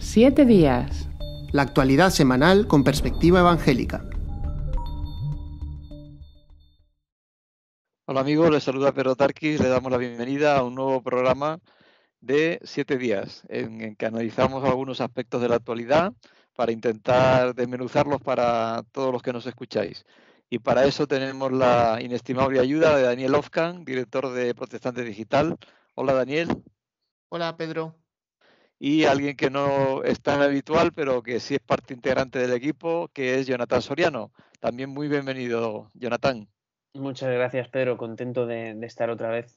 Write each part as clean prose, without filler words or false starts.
7 días. La actualidad semanal con perspectiva evangélica. Hola amigos, les saluda Pedro Tarquis, le damos la bienvenida a un nuevo programa de 7 días, en que analizamos algunos aspectos de la actualidad para intentar desmenuzarlos para todos los que nos escucháis. Y para eso tenemos la inestimable ayuda de Daniel Ofcan, director de Protestante Digital. Hola Daniel. Hola Pedro. Y alguien que no es tan habitual, pero que sí es parte integrante del equipo, que es Jonathan Soriano. También muy bienvenido, Jonathan. Muchas gracias, Pedro. Contento de estar otra vez.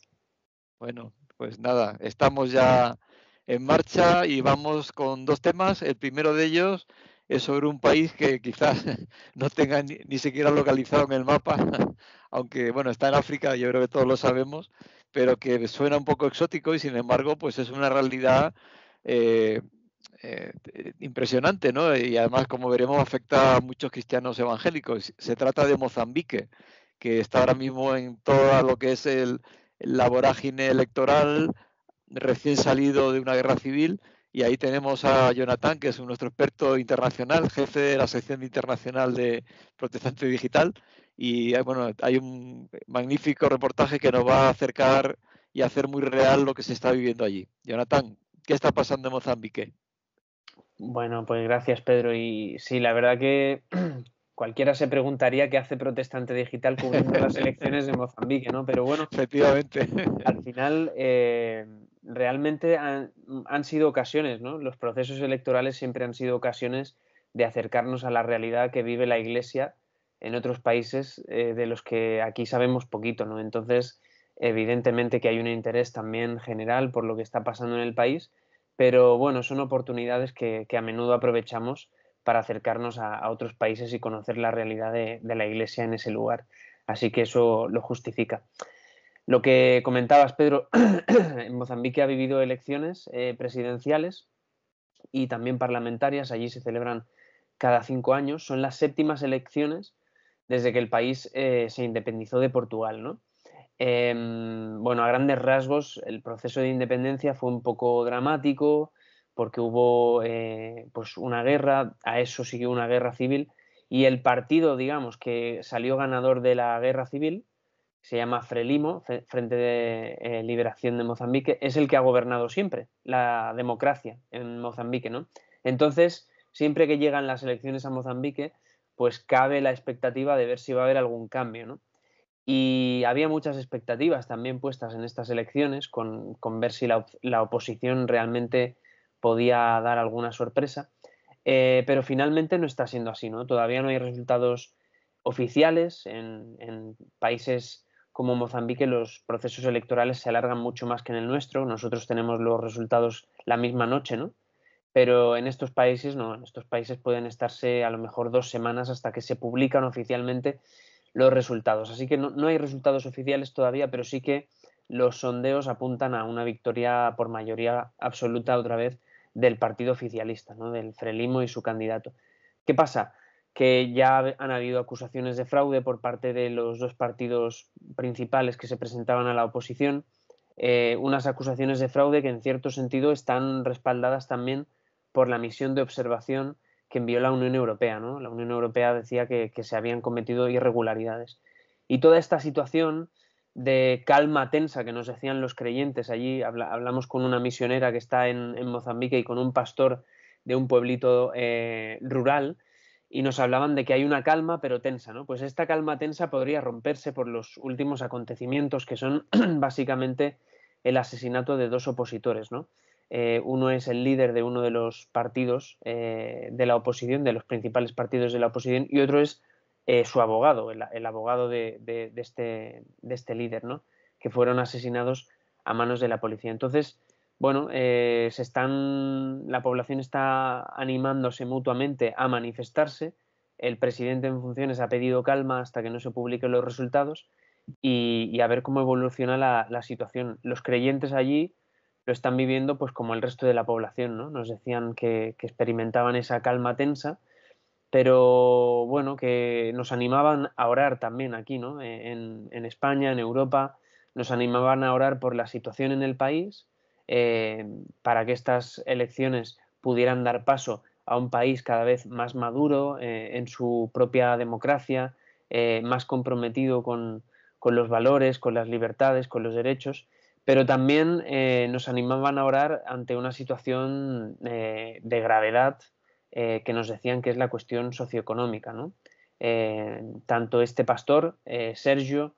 Bueno, pues nada, estamos ya en marcha y vamos con dos temas. El primero de ellos es sobre un país que quizás no tenga ni siquiera localizado en el mapa, aunque bueno, está en África, yo creo que todos lo sabemos, pero que suena un poco exótico y sin embargo, pues es una realidad eh, impresionante, ¿no? Y además, como veremos, afecta a muchos cristianos evangélicos. Se trata de Mozambique, que está ahora mismo en todo lo que es la vorágine electoral, recién salido de una guerra civil, y ahí tenemos a Jonathan, que es nuestro experto internacional, jefe de la sección internacional de Protestante Digital, y bueno, hay un magnífico reportaje que nos va a acercar y hacer muy real lo que se está viviendo allí. Jonathan, ¿qué está pasando en Mozambique? Bueno, pues gracias, Pedro. Y sí, la verdad que cualquiera se preguntaría qué hace Protestante Digital cubriendo las elecciones de Mozambique, ¿no? Pero bueno, efectivamente, al final realmente han sido ocasiones, ¿no? Los procesos electorales siempre han sido ocasiones de acercarnos a la realidad que vive la Iglesia en otros países de los que aquí sabemos poquito, ¿no? Entonces, evidentemente que hay un interés también general por lo que está pasando en el país, pero bueno, son oportunidades que a menudo aprovechamos para acercarnos a otros países y conocer la realidad de la Iglesia en ese lugar. Así que eso lo justifica. Lo que comentabas, Pedro, en Mozambique ha vivido elecciones presidenciales y también parlamentarias. Allí se celebran cada 5 años. Son las séptimas elecciones desde que el país se independizó de Portugal, ¿no? Bueno, a grandes rasgos, el proceso de independencia fue un poco dramático porque hubo pues una guerra, a eso siguió una guerra civil y el partido, digamos, que salió ganador de la guerra civil se llama Frelimo, Frente de Liberación de Mozambique, es el que ha gobernado siempre la democracia en Mozambique, ¿no? Entonces, siempre que llegan las elecciones a Mozambique, pues cabe la expectativa de ver si va a haber algún cambio, ¿no? Y había muchas expectativas también puestas en estas elecciones con ver si la oposición realmente podía dar alguna sorpresa, pero finalmente no está siendo así, ¿no? Todavía no hay resultados oficiales en países como Mozambique los procesos electorales se alargan mucho más que en el nuestro. Nosotros tenemos los resultados la misma noche, ¿no? Pero en estos países no, en estos países pueden estarse a lo mejor 2 semanas hasta que se publican oficialmente los resultados. Así que no hay resultados oficiales todavía, pero sí que los sondeos apuntan a una victoria por mayoría absoluta otra vez del partido oficialista, ¿no? Del Frelimo y su candidato. ¿Qué pasa? Que ya han habido acusaciones de fraude por parte de los dos partidos principales que se presentaban a la oposición, unas acusaciones de fraude que en cierto sentido están respaldadas también por la misión de observación que envió la Unión Europea, ¿no? La Unión Europea decía que se habían cometido irregularidades. Y toda esta situación de calma tensa que nos decían los creyentes, allí hablamos con una misionera que está en Mozambique y con un pastor de un pueblito rural, y nos hablaban de que hay una calma pero tensa, ¿no? Pues esta calma tensa podría romperse por los últimos acontecimientos que son básicamente el asesinato de dos opositores, ¿no? Uno es el líder de uno de los partidos de la oposición, de los principales partidos de la oposición, y otro es su abogado, el abogado de este líder, ¿no? Que fueron asesinados a manos de la policía. Entonces, bueno, la población está animándose mutuamente a manifestarse. El presidente en funciones ha pedido calma hasta que no se publiquen los resultados y a ver cómo evoluciona la situación. Los creyentes allí lo están viviendo pues como el resto de la población, ¿no? Nos decían que experimentaban esa calma tensa, pero bueno, que nos animaban a orar también aquí, ¿no? En España, en Europa, nos animaban a orar por la situación en el país, para que estas elecciones pudieran dar paso a un país cada vez más maduro en su propia democracia, más comprometido con los valores, con las libertades, con los derechos, pero también nos animaban a orar ante una situación de gravedad que nos decían que es la cuestión socioeconómica, ¿no? Tanto este pastor, Sergio,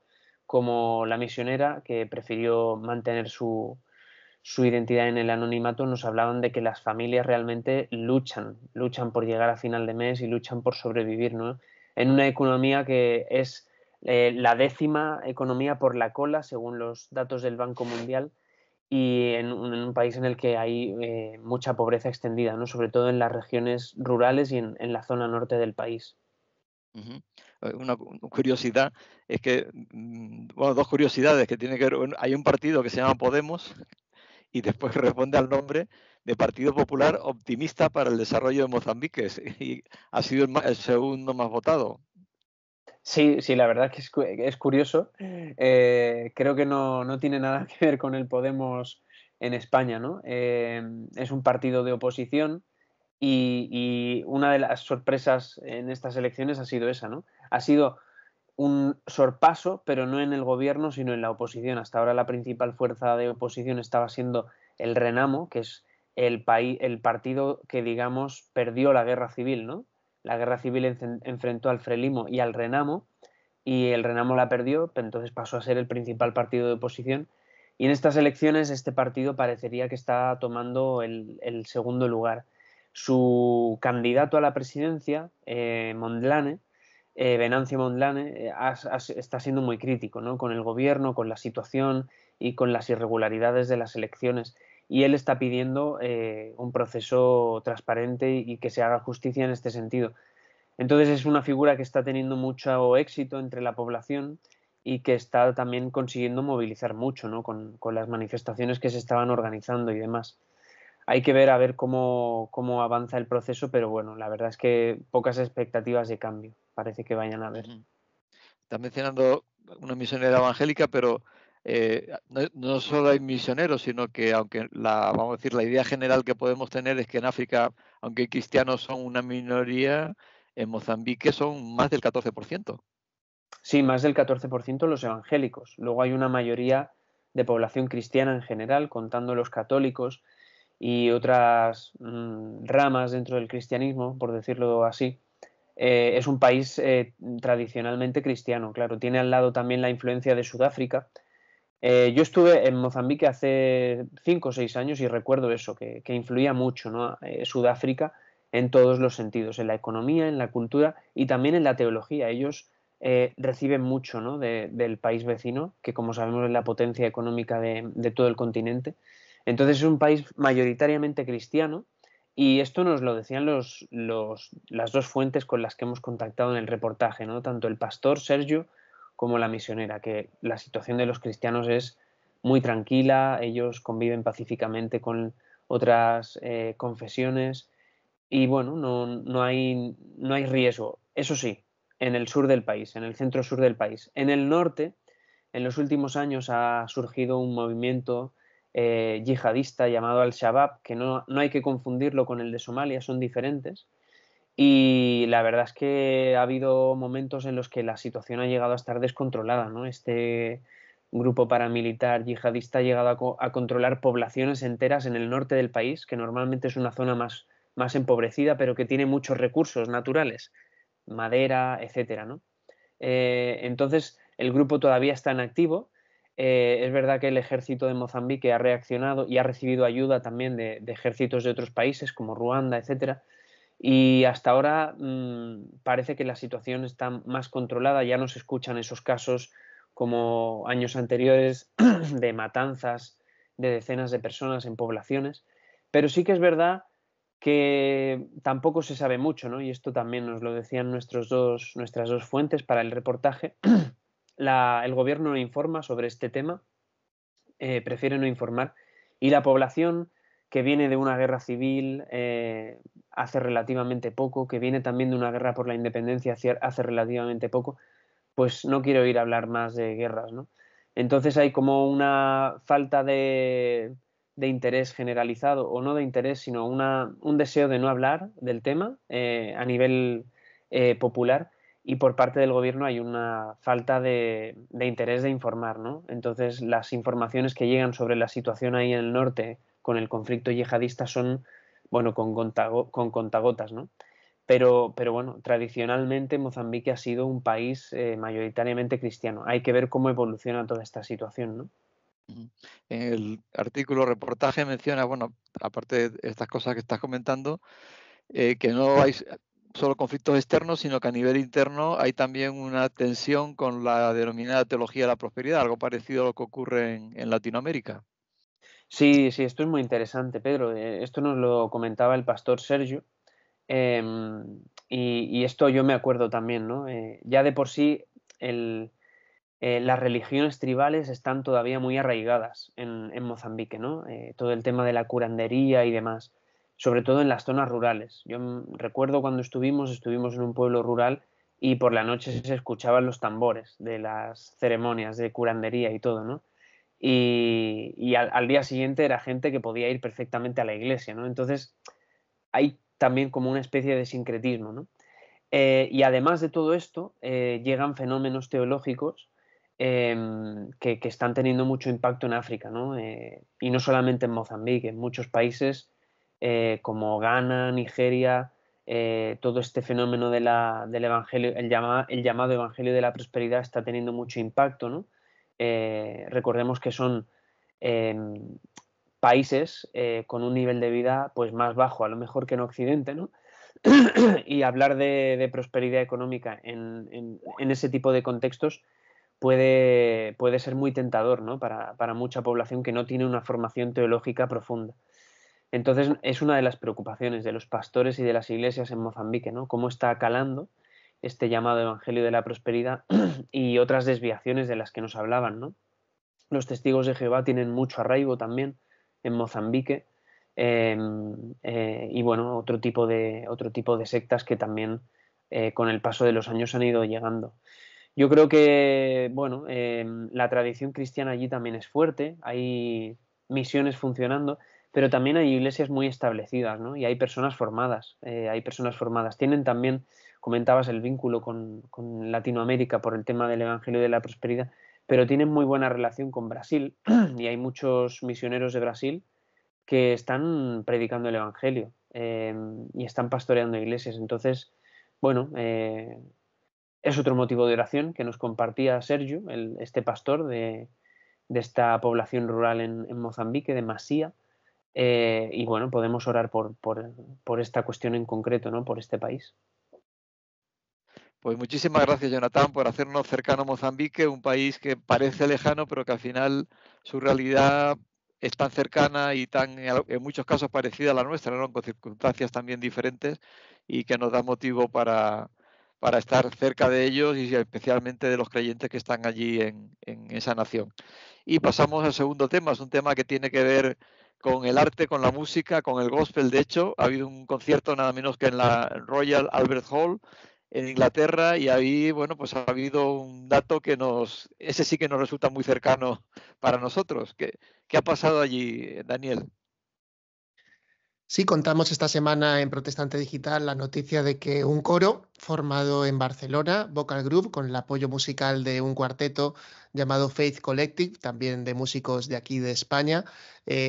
como la misionera, que prefirió mantener su identidad en el anonimato, nos hablaban de que las familias realmente luchan por llegar a final de mes y luchan por sobrevivir, ¿no? En una economía que es la 10ª economía por la cola, según los datos del Banco Mundial, y en un país en el que hay mucha pobreza extendida, ¿no? Sobre todo en las regiones rurales y en la zona norte del país. Ujú. Una curiosidad es que, bueno, dos curiosidades que tienen que ver. Hay un partido que se llama Podemos y después responde al nombre de Partido Popular Optimista para el Desarrollo de Mozambique y ha sido el segundo más votado. Sí, sí, la verdad que es curioso. Creo que no tiene nada que ver con el Podemos en España, ¿no? Es un partido de oposición y una de las sorpresas en estas elecciones ha sido esa, ¿no? Ha sido un sorpaso, pero no en el gobierno, sino en la oposición. Hasta ahora la principal fuerza de oposición estaba siendo el Renamo, que es el partido que, digamos, perdió la guerra civil, ¿no? La guerra civil enfrentó al Frelimo y al Renamo, y el Renamo la perdió, entonces pasó a ser el principal partido de oposición. Y en estas elecciones este partido parecería que está tomando el segundo lugar. Su candidato a la presidencia, Mondlane, Venancio Mondlane, está siendo muy crítico, ¿no? Con el gobierno, con la situación y con las irregularidades de las elecciones. Y él está pidiendo un proceso transparente y que se haga justicia en este sentido. Entonces es una figura que está teniendo mucho éxito entre la población y que está también consiguiendo movilizar mucho, ¿no? Con las manifestaciones que se estaban organizando y demás. Hay que ver a ver cómo avanza el proceso, pero bueno, la verdad es que pocas expectativas de cambio parece que vayan a haber. Ujú. Estás mencionando una misionera evangélica, pero no solo hay misioneros, sino que aunque vamos a decir, la idea general que podemos tener es que en África, aunque cristianos son una minoría, en Mozambique son más del 14%. Sí, más del 14% los evangélicos. Luego hay una mayoría de población cristiana en general, contando los católicos y otras ramas dentro del cristianismo, por decirlo así. Es un país tradicionalmente cristiano, claro. Tiene al lado también la influencia de Sudáfrica. Yo estuve en Mozambique hace 5 o 6 años y recuerdo eso, que influía mucho, ¿no? Sudáfrica en todos los sentidos, en la economía, en la cultura y también en la teología. Ellos reciben mucho, ¿no? del país vecino, que como sabemos es la potencia económica de todo el continente. Entonces es un país mayoritariamente cristiano y esto nos lo decían las dos fuentes con las que hemos contactado en el reportaje, ¿no? Tanto el pastor Sergio como la misionera, que la situación de los cristianos es muy tranquila, ellos conviven pacíficamente con otras confesiones y bueno, no hay riesgo. Eso sí, en el sur del país, en el centro sur del país. En el norte, en los últimos años ha surgido un movimiento yihadista llamado Al-Shabaab, que no hay que confundirlo con el de Somalia, son diferentes. Y la verdad es que ha habido momentos en los que la situación ha llegado a estar descontrolada, ¿no? Este grupo paramilitar yihadista ha llegado a controlar poblaciones enteras en el norte del país, que normalmente es una zona más empobrecida, pero que tiene muchos recursos naturales, madera, etcétera, ¿no? Entonces, el grupo todavía está en activo. Es verdad que el ejército de Mozambique ha reaccionado y ha recibido ayuda también de ejércitos de otros países como Ruanda, etcétera. Y hasta ahora parece que la situación está más controlada, ya no se escuchan esos casos como años anteriores de matanzas de decenas de personas en poblaciones, pero sí que es verdad que tampoco se sabe mucho, ¿no? Y esto también nos lo decían nuestras dos fuentes para el reportaje. El gobierno no informa sobre este tema, prefiere no informar, y la población que viene de una guerra civil hace relativamente poco, que viene también de una guerra por la independencia hace relativamente poco, pues no quiere oír hablar más de guerras, ¿no? Entonces hay como una falta de interés generalizado, o no de interés, sino un deseo de no hablar del tema a nivel popular, y por parte del gobierno hay una falta de interés de informar, ¿no? Entonces, las informaciones que llegan sobre la situación ahí en el norte con el conflicto yihadista son, bueno, con contagotas, ¿no? Pero bueno, tradicionalmente Mozambique ha sido un país mayoritariamente cristiano. Hay que ver cómo evoluciona toda esta situación, ¿no? En el artículo reportaje menciona, bueno, aparte de estas cosas que estás comentando, que no hay solo conflictos externos, sino que a nivel interno hay también una tensión con la denominada teología de la prosperidad, algo parecido a lo que ocurre en Latinoamérica. Sí, sí, esto es muy interesante, Pedro. Esto nos lo comentaba el pastor Sergio. Y esto yo me acuerdo también, ¿no? Ya de por sí las religiones tribales están todavía muy arraigadas en Mozambique, ¿no? Todo el tema de la curandería y demás, sobre todo en las zonas rurales. Yo recuerdo cuando estuvimos en un pueblo rural y por la noche se escuchaban los tambores de las ceremonias de curandería y todo, ¿no? Y al día siguiente era gente que podía ir perfectamente a la iglesia, ¿no? Entonces hay también como una especie de sincretismo, ¿no? Y además de todo esto, llegan fenómenos teológicos que están teniendo mucho impacto en África, ¿no? Y no solamente en Mozambique, en muchos países como Ghana, Nigeria, todo este fenómeno del evangelio, el llamado evangelio de la prosperidad está teniendo mucho impacto, ¿no? Recordemos que son países con un nivel de vida pues más bajo, a lo mejor que en Occidente, ¿no? Y hablar de prosperidad económica en ese tipo de contextos puede ser muy tentador, ¿no? Para mucha población que no tiene una formación teológica profunda. Entonces, es una de las preocupaciones de los pastores y de las iglesias en Mozambique, ¿no? Cómo está calando este llamado evangelio de la prosperidad y otras desviaciones de las que nos hablaban, ¿no? Los testigos de Jehová tienen mucho arraigo también en Mozambique, y bueno, otro tipo de sectas que también con el paso de los años han ido llegando. Yo creo que, bueno, la tradición cristiana allí también es fuerte, hay misiones funcionando, pero también hay iglesias muy establecidas, ¿no? Y hay personas formadas, Tienen también, comentabas, el vínculo con Latinoamérica por el tema del Evangelio de la Prosperidad, pero tienen muy buena relación con Brasil y hay muchos misioneros de Brasil que están predicando el Evangelio y están pastoreando iglesias. Entonces, bueno, es otro motivo de oración que nos compartía Sergio, este pastor de esta población rural en Mozambique, de Masía. Y bueno, podemos orar por esta cuestión en concreto, ¿no? Por este país. Pues muchísimas gracias, Jonathan, por hacernos cercano a Mozambique, un país que parece lejano, pero que al final su realidad es tan cercana y tan, en muchos casos, parecida a la nuestra, ¿no? Con circunstancias también diferentes, y que nos da motivo para estar cerca de ellos y especialmente de los creyentes que están allí en esa nación. Y pasamos al segundo tema, es un tema que tiene que ver con el arte, con la música, con el gospel. De hecho, ha habido un concierto nada menos que en la Royal Albert Hall en Inglaterra, y ahí, bueno, pues ha habido un dato ese sí que nos resulta muy cercano para nosotros. ¿Qué ha pasado allí, Daniel? Sí, contamos esta semana en Protestante Digital la noticia de que un coro formado en Barcelona, Vocal Group, con el apoyo musical de un cuarteto llamado Faith Collective, también de músicos de aquí de España,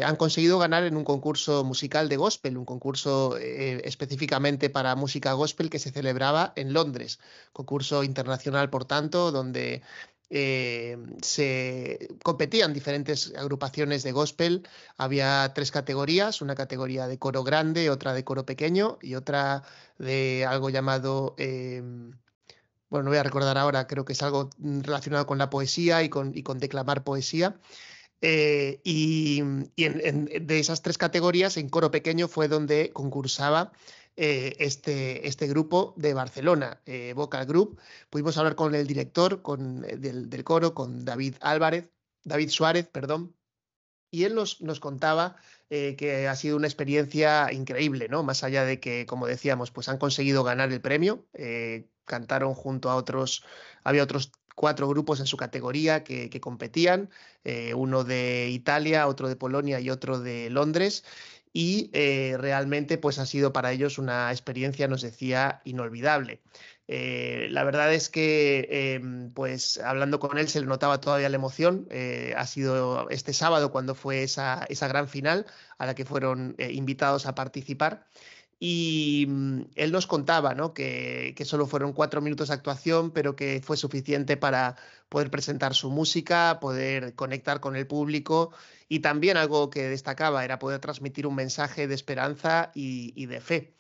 han conseguido ganar en un concurso musical de gospel, un concurso específicamente para música gospel que se celebraba en Londres, concurso internacional, por tanto, donde se competían diferentes agrupaciones de gospel. Había 3 categorías, una categoría de coro grande, otra de coro pequeño y otra de algo llamado, bueno, no voy a recordar ahora, creo que es algo relacionado con la poesía y con declamar poesía. De esas 3 categorías, en coro pequeño fue donde concursaba este grupo de Barcelona, Vocal Group. Pudimos hablar con el director del coro, con David Suárez, perdón, y él nos contaba que ha sido una experiencia increíble, ¿no? Más allá de que, como decíamos, pues han conseguido ganar el premio, cantaron junto a otros, había otros 4 grupos en su categoría que competían, uno de Italia, otro de Polonia y otro de Londres. Y realmente pues ha sido para ellos una experiencia, nos decía, inolvidable. La verdad es que pues hablando con él se le notaba todavía la emoción. Ha sido este sábado cuando fue esa gran final a la que fueron invitados a participar. Y él nos contaba, ¿no? que solo fueron 4 minutos de actuación, pero que fue suficiente para poder presentar su música, poder conectar con el público, y también algo que destacaba era poder transmitir un mensaje de esperanza y de fe.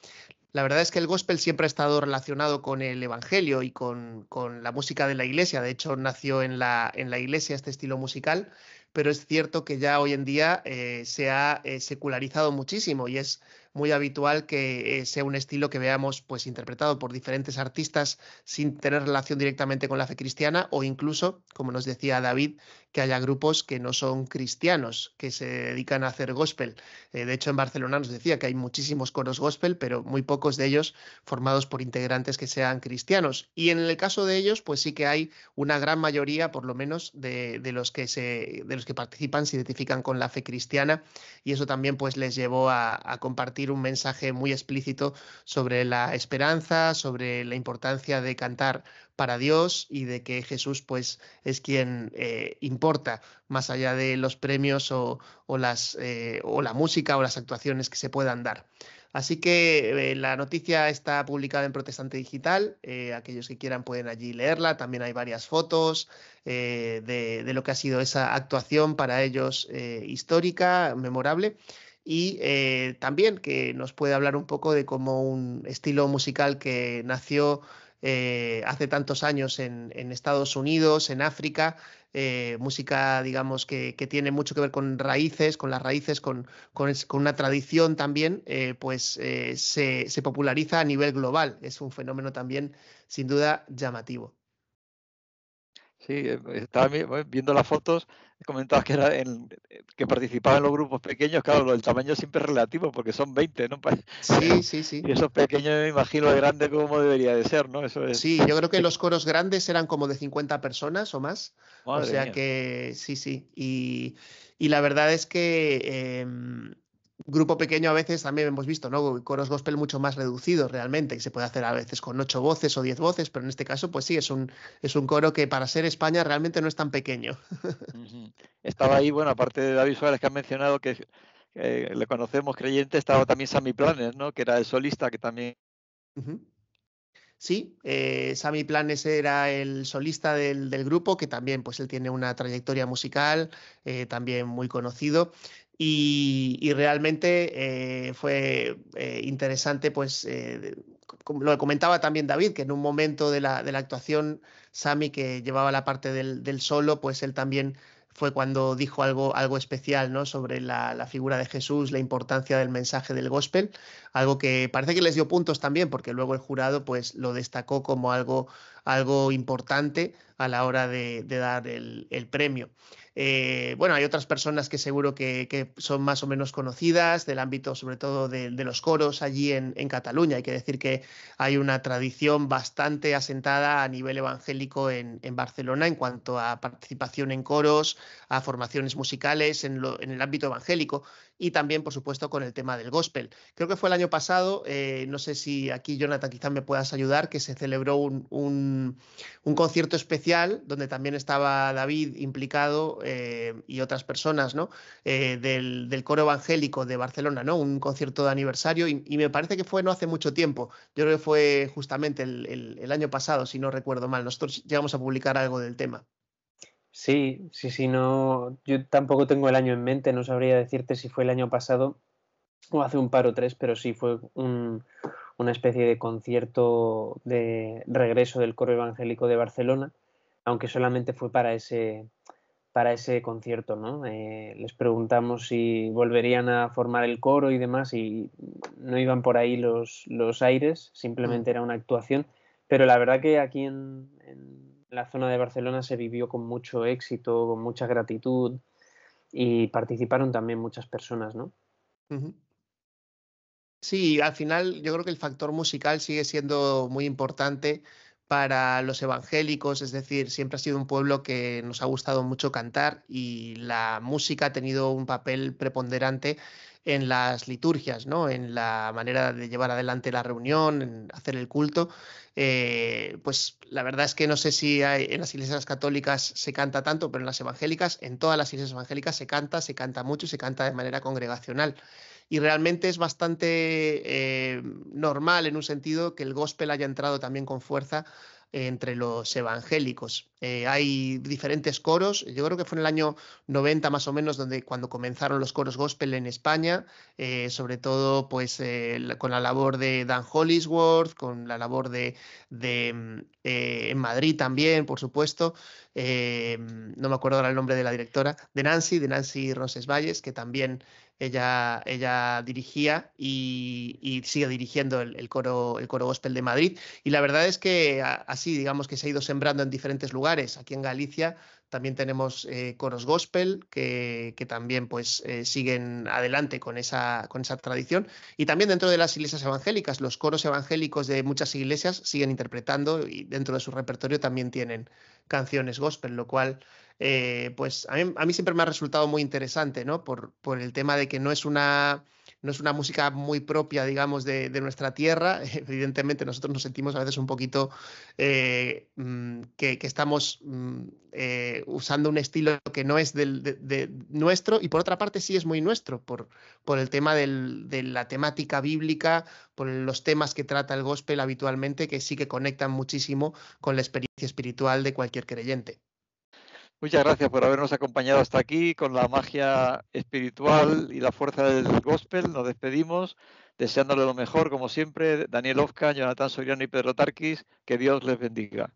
La verdad es que el gospel siempre ha estado relacionado con el evangelio y con la música de la iglesia. De hecho, nació en la iglesia este estilo musical, pero es cierto que ya hoy en día se ha secularizado muchísimo y es muy habitual que sea un estilo que veamos pues interpretado por diferentes artistas sin tener relación directamente con la fe cristiana, o incluso, como nos decía David, que haya grupos que no son cristianos, que se dedican a hacer gospel. De hecho, en Barcelona nos decía que hay muchísimos coros gospel, pero muy pocos de ellos formados por integrantes que sean cristianos. Y en el caso de ellos, pues sí que hay una gran mayoría, por lo menos, de los que participan, se identifican con la fe cristiana, y eso también pues les llevó a compartir un mensaje muy explícito sobre la esperanza, sobre la importancia de cantar para Dios y de que Jesús pues es quien importa, más allá de los premios o la música o las actuaciones que se puedan dar. Así que la noticia está publicada en Protestante Digital. Aquellos que quieran pueden allí leerla. También hay varias fotos de lo que ha sido esa actuación para ellos histórica, memorable. Y también que nos puede hablar un poco de cómo un estilo musical que nació hace tantos años en Estados Unidos, en África, música, digamos, que tiene mucho que ver con raíces, con las raíces, con una tradición también, pues se populariza a nivel global. Es un fenómeno también, sin duda, llamativo. Sí, estaba viendo las fotos, comentabas que que participaba en los grupos pequeños. Claro, el tamaño siempre es relativo porque son 20, ¿no? Sí, sí, sí. Y esos pequeños me imagino de grande como debería de ser, ¿no? Eso es. Sí, yo creo que los coros grandes eran como de 50 personas o más. O Madre sea mía. que sí, sí. Y la verdad es que grupo pequeño a veces también hemos visto, ¿no? Coros gospel mucho más reducidos realmente, que se puede hacer a veces con 8 voces o 10 voces, pero en este caso, pues sí, es un coro que para ser España realmente no es tan pequeño. Ujú. Estaba ahí, bueno, aparte de David Suárez que han mencionado que le conocemos creyente, estaba también Sammy Planes, ¿no? Que era el solista que también. Ujú. Sí, Sammy Planes era el solista del grupo, que también pues él tiene una trayectoria musical también muy conocido, y realmente fue interesante, pues como lo comentaba también David, que en un momento de la actuación, Sammy, que llevaba la parte del solo, pues él también fue cuando dijo algo especial, ¿no? Sobre la figura de Jesús, la importancia del mensaje del gospel, algo que parece que les dio puntos también, porque luego el jurado pues lo destacó como algo importante a la hora de dar el premio. Bueno, hay otras personas que seguro que son más o menos conocidas del ámbito, sobre todo de los coros allí en Cataluña. Hay que decir que hay una tradición bastante asentada a nivel evangélico en Barcelona en cuanto a participación en coros, a formaciones musicales en el ámbito evangélico, y también, por supuesto, con el tema del gospel. Creo que fue el año pasado, no sé si aquí, Jonathan, quizás me puedas ayudar, que se celebró un concierto especial donde también estaba David implicado y otras personas, ¿no? Del coro evangélico de Barcelona, ¿no? Un concierto de aniversario, y me parece que fue no hace mucho tiempo. Yo creo que fue justamente el año pasado, si no recuerdo mal. Nosotros llegamos a publicar algo del tema. Sí, sí, sí, no, yo tampoco tengo el año en mente, no sabría decirte si fue el año pasado o hace un par o tres, pero sí fue una especie de concierto de regreso del coro evangélico de Barcelona, aunque solamente fue para ese concierto, ¿no? Les preguntamos si volverían a formar el coro y demás, y no iban por ahí los aires, Mm. simplemente era una actuación, pero la verdad que aquí en la zona de Barcelona se vivió con mucho éxito, con mucha gratitud, y participaron también muchas personas, ¿no? Ujú. Sí, al final yo creo que el factor musical sigue siendo muy importante para los evangélicos, es decir, siempre ha sido un pueblo que nos ha gustado mucho cantar y la música ha tenido un papel preponderante en las liturgias, ¿no? En la manera de llevar adelante la reunión, en hacer el culto. Pues la verdad es que no sé si en las iglesias católicas se canta tanto, pero en las evangélicas, en todas las iglesias evangélicas se canta mucho y se canta de manera congregacional. Y realmente es bastante normal en un sentido que el gospel haya entrado también con fuerza entre los evangélicos. Hay diferentes coros, yo creo que fue en el año 90 más o menos donde cuando comenzaron los coros gospel en España, sobre todo pues con la labor de Dan Hollingsworth, con la labor en Madrid también, por supuesto, no me acuerdo ahora el nombre de la directora, de Nancy Roncesvalles, que también ella dirigía y sigue dirigiendo el coro gospel de Madrid. Y la verdad es que así, digamos que se ha ido sembrando en diferentes lugares. Aquí en Galicia también tenemos coros gospel que también pues siguen adelante con esa tradición. Y también dentro de las iglesias evangélicas, los coros evangélicos de muchas iglesias siguen interpretando y dentro de su repertorio también tienen canciones gospel, lo cual pues a mí siempre me ha resultado muy interesante, ¿no? Por el tema de que no es una música muy propia, digamos, de nuestra tierra. Evidentemente nosotros nos sentimos a veces un poquito que estamos usando un estilo que no es de nuestro, y por otra parte sí es muy nuestro, por el tema de la temática bíblica, por los temas que trata el gospel habitualmente, que sí que conectan muchísimo con la experiencia espiritual de cualquier creyente. Muchas gracias por habernos acompañado hasta aquí con la magia espiritual y la fuerza del gospel. Nos despedimos deseándole lo mejor, como siempre. Daniel Ofca, Jonathan Soriano y Pedro Tarquis. Que Dios les bendiga.